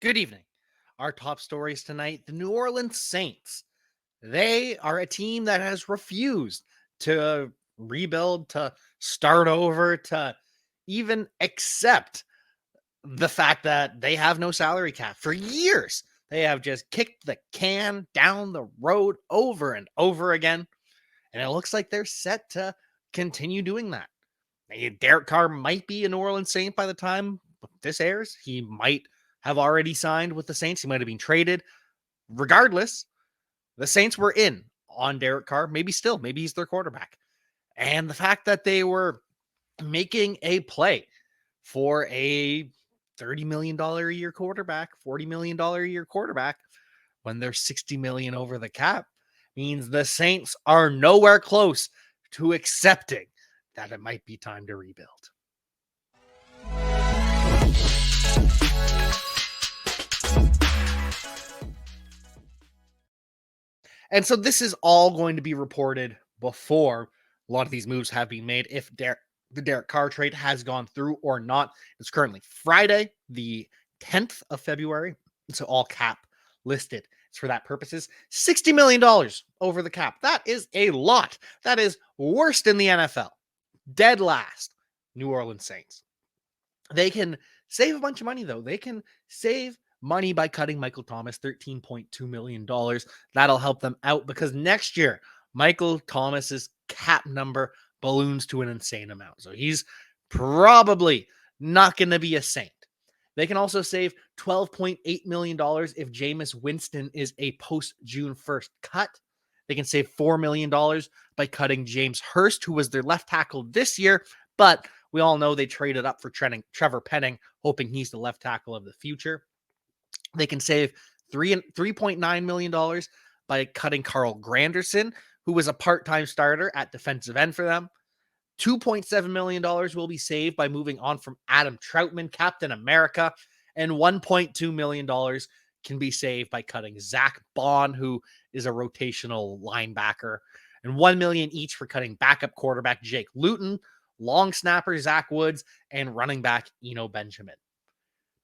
Good evening. Our top stories tonight: the New Orleans Saints. They are a team that has refused to rebuild, to start over, to even accept the fact that they have no salary cap. For years, they have just kicked the can down the road over and over again. And it looks like they're set to continue doing that. Derek Carr might be a New Orleans Saint by the time this airs. He might have already signed with the Saints. He might have been traded. Regardless, the Saints were in on Derek Carr. Maybe still, maybe he's their quarterback. And the fact that they were making a play for a $30 million a year quarterback, $40 million a year quarterback, when they're $60 million over the cap, means the Saints are nowhere close to accepting that it might be time to rebuild. And so this is all going to be reported before a lot of these moves have been made. If the Derek Carr trade has gone through or not. It's currently Friday, the 10th of February. So all cap listed. It's for that purposes. $60 million over the cap. That is a lot. That is worst in the NFL. Dead last, New Orleans Saints. They can save a bunch of money, though. They can save money by cutting Michael Thomas, $13.2 million. That'll help them out because next year, Michael Thomas's cap number balloons to an insane amount. So he's probably not going to be a Saint. They can also save $12.8 million if Jameis Winston is a post-June 1st cut. They can save $4 million by cutting James Hurst, who was their left tackle this year, but we all know they traded up for Trevor Penning, hoping he's the left tackle of the future. They can save $3.9 million by cutting Carl Granderson, who was a part-time starter at defensive end for them. $2.7 million will be saved by moving on from Adam Troutman, Captain America, and $1.2 million can be saved by cutting Zach Bond, who is a rotational linebacker, and $1 million each for cutting backup quarterback Jake Luton, long snapper Zach Woods, and running back Eno Benjamin.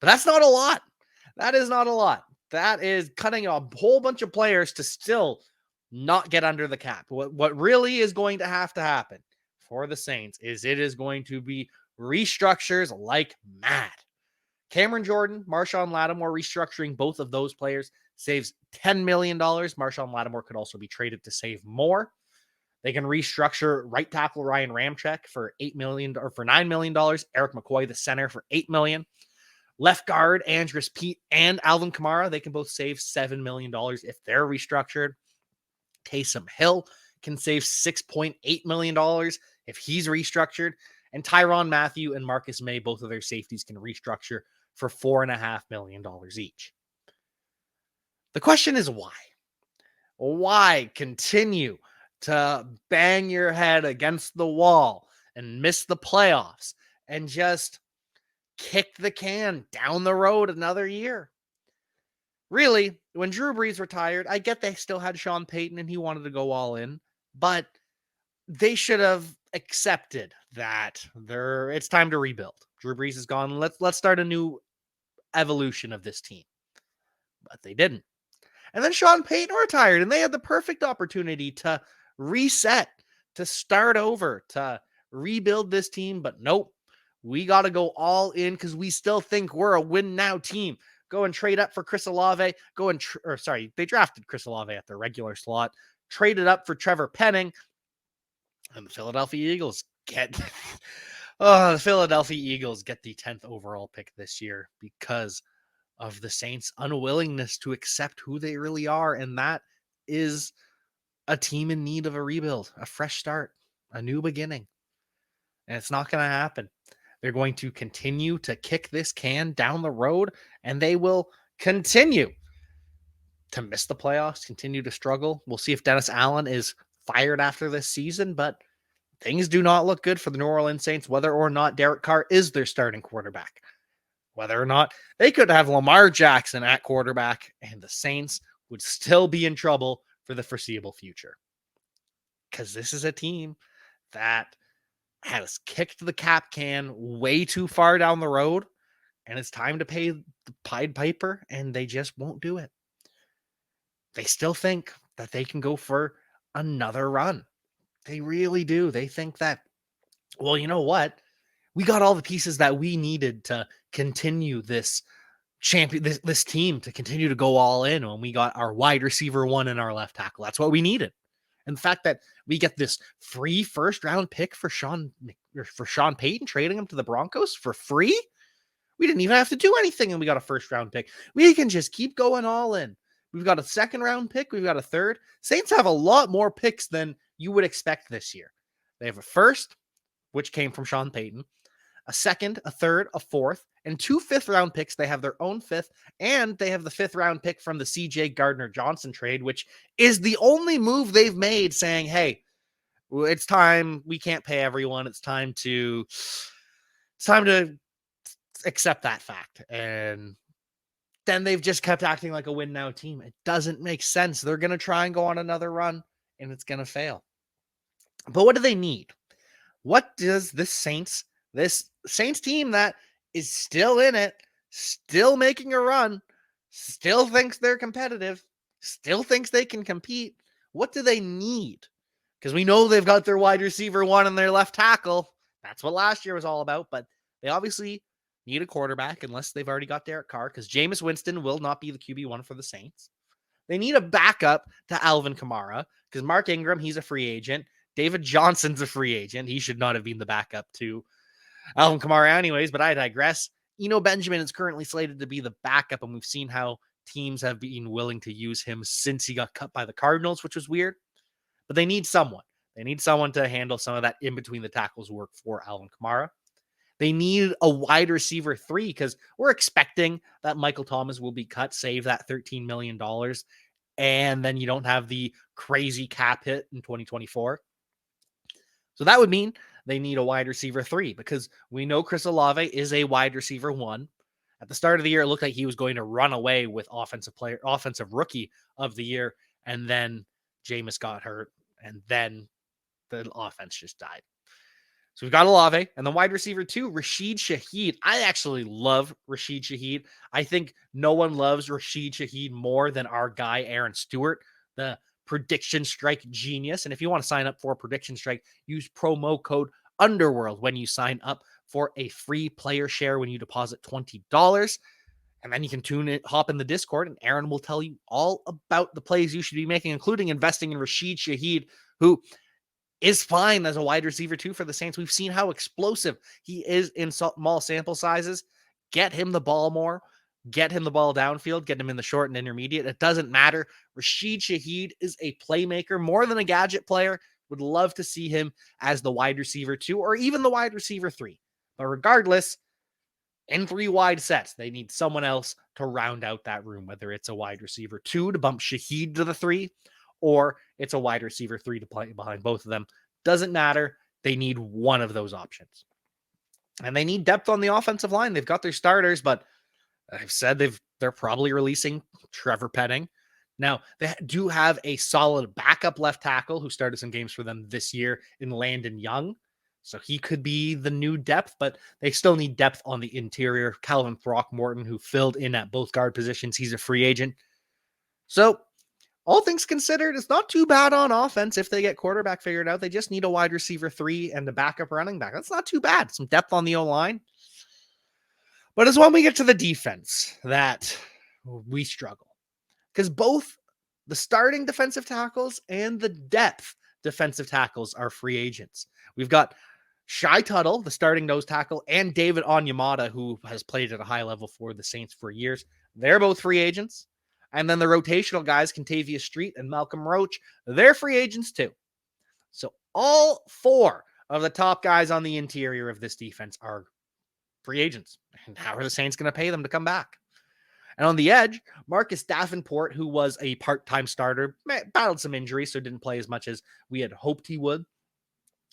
But that's not a lot. That is not a lot. That is cutting a whole bunch of players to still not get under the cap. What really is going to happen for the Saints is it is going to be restructures like mad. Cameron Jordan, Marshawn Lattimore, restructuring both of those players saves $10 million. Marshawn Lattimore could also be traded to save more. They can restructure right tackle Ryan Ramczyk for $8 million or for $9 million. Eric McCoy, the center, for $8 million. Left guard Andres Pete and Alvin Kamara, they can both save $7 million if they're restructured. Taysom Hill can save $6.8 million if he's restructured. And Tyrann Mathieu and Marcus May, both of their safeties, can restructure for $4.5 million each. The question is why? Why continue to bang your head against the wall and miss the playoffs and just kick the can down the road another year? Really, when Drew Brees retired, I get they still had Sean Payton and he wanted to go all in, but they should have accepted that it's time to rebuild. Drew Brees is gone. Let's start a new evolution of this team. But they didn't. And then Sean Payton retired, and they had the perfect opportunity to reset, to start over, to rebuild this team. But nope, we got to go all in because we still think we're a win now team. Go and trade up for Chris Olave. They drafted Chris Olave at their regular slot, traded up for Trevor Penning, and the Philadelphia Eagles get the 10th overall pick this year because of the Saints' unwillingness to accept who they really are. And that is a team in need of a rebuild, a fresh start, a new beginning. And it's not going to happen. They're going to continue to kick this can down the road, and they will continue to miss the playoffs, continue to struggle. We'll see if Dennis Allen is fired after this season, but things do not look good for the New Orleans Saints, whether or not Derek Carr is their starting quarterback. Whether or not they could have Lamar Jackson at quarterback, and the Saints would still be in trouble for the foreseeable future. Because this is a team that has kicked the cap can way too far down the road, and it's time to pay the Pied Piper, and they just won't do it. They still think that they can go for another run. They really do. They think that, well, you know what? We got all the pieces that we needed to continue this this team to continue to go all in when we got our wide receiver one and our left tackle. That's what we needed. And the fact that we get this free first round pick for Sean Payton, trading him to the Broncos for free. We didn't even have to do anything, and we got a first round pick. We can just keep going all in. We've got a second round pick. We've got a third. Saints have a lot more picks than you would expect this year. They have a first, which came from Sean Payton, a second, a third, a fourth, and 2 fifth-round picks. They have their own fifth, and they have the 5th-round pick from the C.J. Gardner-Johnson trade, which is the only move they've made saying, hey, it's time. We can't pay everyone. It's time to accept that fact. And then they've just kept acting like a win-now team. It doesn't make sense. They're going to try and go on another run, and it's going to fail. But what do they need? What does this Saints team that is still in it, still making a run, still thinks they're competitive, still thinks they can compete, what do they need? Because we know they've got their wide receiver one and their left tackle. That's what last year was all about. But they obviously need a quarterback unless they've already got Derek Carr, because Jameis Winston will not be the QB1 for the Saints. They need a backup to Alvin Kamara, because Mark Ingram, he's a free agent. David Johnson's a free agent. He should not have been the backup to Alvin Kamara anyways, but I digress. Eno Benjamin is currently slated to be the backup, and we've seen how teams have been willing to use him since he got cut by the Cardinals, which was weird. But they need someone. They need someone to handle some of that in-between the tackles work for Alvin Kamara. They need a wide receiver 3, because we're expecting that Michael Thomas will be cut, save that $13 million, and then you don't have the crazy cap hit in 2024. So that would mean they need a wide receiver 3, because we know Chris Olave is a wide receiver 1. At the start of the year, it looked like he was going to run away with offensive rookie of the year, and then Jameis got hurt, and then the offense just died. So we've got Olave, and the wide receiver 2, Rashid Shaheed. I actually love Rashid Shaheed. I think no one loves Rashid Shaheed more than our guy, Aaron Stewart, the Prediction Strike genius. And if you want to sign up for Prediction Strike, use promo code UNDERWORLD when you sign up for a free player share when you deposit $20. And then you can hop in the Discord, and Aaron will tell you all about the plays you should be making, including investing in Rashid Shaheed, who is fine as a wide receiver 2 for the Saints. We've seen how explosive he is in small sample sizes. Get him the ball more. Get him the ball downfield. Get him in the short and intermediate. It doesn't matter. Rashid Shaheed is a playmaker more than a gadget player. Would love to see him as the wide receiver 2 or even the wide receiver 3. But regardless, in 3 wide sets, they need someone else to round out that room, whether it's a wide receiver 2 to bump Shaheed to the 3, or it's a wide receiver 3 to play behind both of them. Doesn't matter. They need one of those options. And they need depth on the offensive line. They've got their starters, but I've said they're probably releasing Trevor Penning. Now, they do have a solid backup left tackle who started some games for them this year in Landon Young. So he could be the new depth, but they still need depth on the interior. Calvin Throckmorton, who filled in at both guard positions, he's a free agent. So all things considered, it's not too bad on offense if they get quarterback figured out. They just need a wide receiver 3 and a backup running back. That's not too bad. Some depth on the O-line. But it's when we get to the defense that we struggle. Because both the starting defensive tackles and the depth defensive tackles are free agents. We've got Shai Tuttle, the starting nose tackle, and David Onyemata, who has played at a high level for the Saints for years. They're both free agents. And then the rotational guys, Kentavious Street and Malcolm Roach, they're free agents too. So all 4 of the top guys on the interior of this defense are free agents. And how are the Saints going to pay them to come back? And on the edge, Marcus Davenport, who was a part-time starter, battled some injuries, so didn't play as much as we had hoped he would.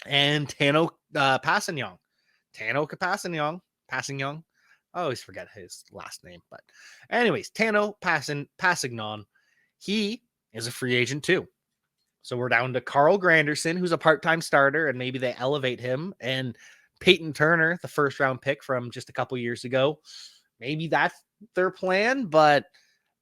And Tano Passignon. I always forget his last name. But anyways, Tano Passignon, he is a free agent too. So we're down to Carl Granderson, who's a part-time starter, and maybe they elevate him. And Peyton Turner, the first-round pick from just a couple years ago, maybe that's their plan, but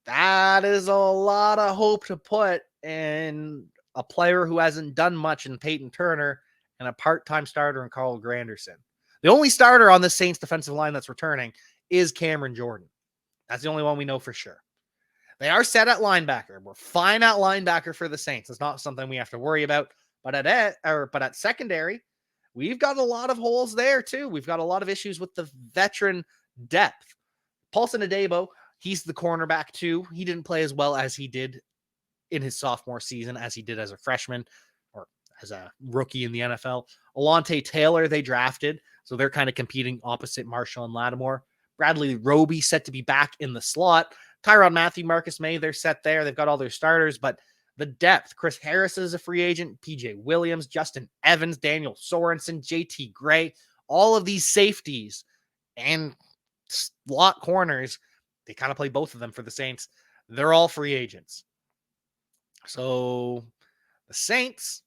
that is a lot of hope to put in a player who hasn't done much in Peyton Turner and a part-time starter in Carl Granderson. The only starter on the Saints defensive line that's returning is Cameron Jordan. That's the only one we know for sure. They are set at linebacker. We're fine at linebacker for the Saints. It's not something we have to worry about. But at secondary, we've got a lot of holes there too. We've got a lot of issues with the veteran depth. Paulson Adebo, he's the cornerback too. He didn't play as well as he did in his sophomore season as he did as a freshman or as a rookie in the NFL. Alontae Taylor, they drafted, so they're kind of competing opposite Marshall and Lattimore. Bradley Roby set to be back in the slot. Tyrann Mathieu, Marcus May, they're set there. They've got all their starters, but the depth, Chris Harris is a free agent, PJ Williams, Justin Evans, Daniel Sorensen, JT Gray, all of these safeties and slot corners, they kind of play both of them for the Saints. They're all free agents. So the Saints,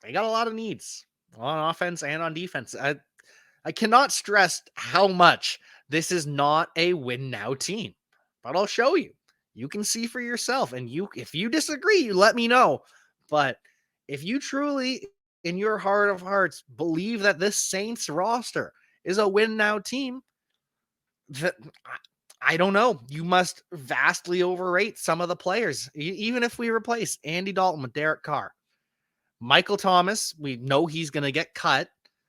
they got a lot of needs on offense and on defense. I cannot stress how much this is not a win now team, but I'll show you. You can see for yourself. And if you disagree, you let me know. But if you truly, in your heart of hearts, believe that this Saints roster is a win now team, that I don't know. You must vastly overrate some of the players. Even if we replace Andy Dalton with Derek Carr, Michael Thomas, we know he's going to get cut.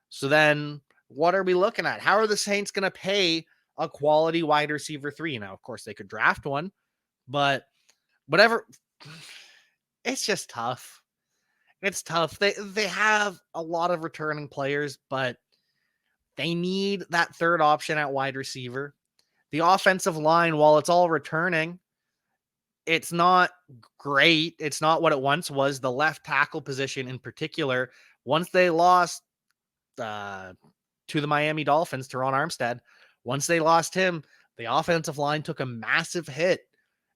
So then what are we looking at? How are the Saints going to pay a quality wide receiver 3? Now, of course, they could draft one, but whatever. It's just tough. It's tough. They have a lot of returning players, but they need that third option at wide receiver. The offensive line, while it's all returning, it's not great. It's not what it once was. The left tackle position in particular, once they lost to the Miami Dolphins, Teron Armstead, once they lost him, the offensive line took a massive hit.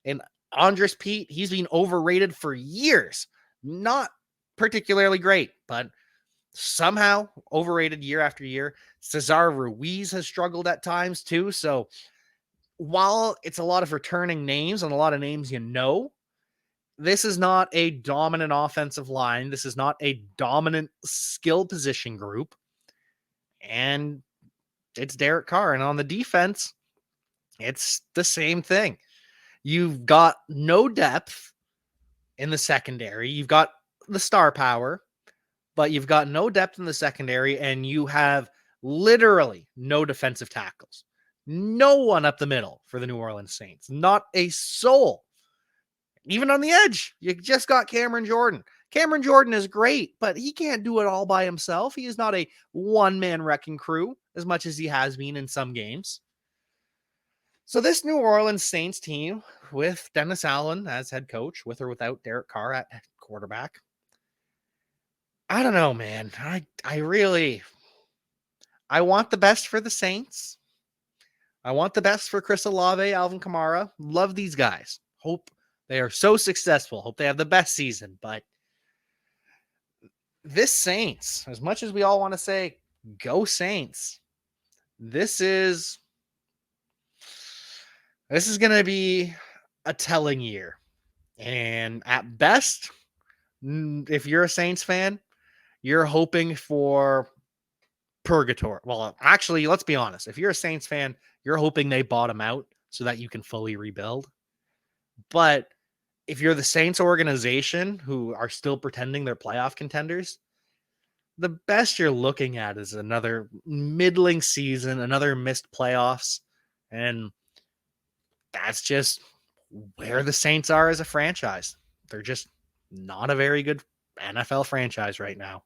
And Andres Pete, he's been overrated for years. Not particularly great, but somehow overrated year after year. Cesar Ruiz has struggled at times too. So while it's a lot of returning names and a lot of names this is not a dominant offensive line. This is not a dominant skill position group. And it's Derek Carr. And on the defense, it's the same thing. You've got no depth in the secondary. You've got the star power, but you've got no depth in the secondary, and you have literally no defensive tackles. No one up the middle for the New Orleans Saints. Not a soul. Even on the edge, you just got Cameron Jordan. Cameron Jordan is great, but he can't do it all by himself. He is not a one-man wrecking crew as much as he has been in some games. So this New Orleans Saints team with Dennis Allen as head coach, with or without Derek Carr at quarterback, I don't know, man. I want the best for the Saints. I want the best for Chris Olave, Alvin Kamara. Love these guys. Hope they are so successful. Hope they have the best season. But this Saints, as much as we all want to say, go Saints, this is going to be a telling year. And at best, if you're a Saints fan, you're hoping for purgatory. Well, actually, let's be honest. If you're a Saints fan, you're hoping they bottom out so that you can fully rebuild. But if you're the Saints organization who are still pretending they're playoff contenders, the best you're looking at is another middling season, another missed playoffs. And that's just where the Saints are as a franchise. They're just not a very good NFL franchise right now.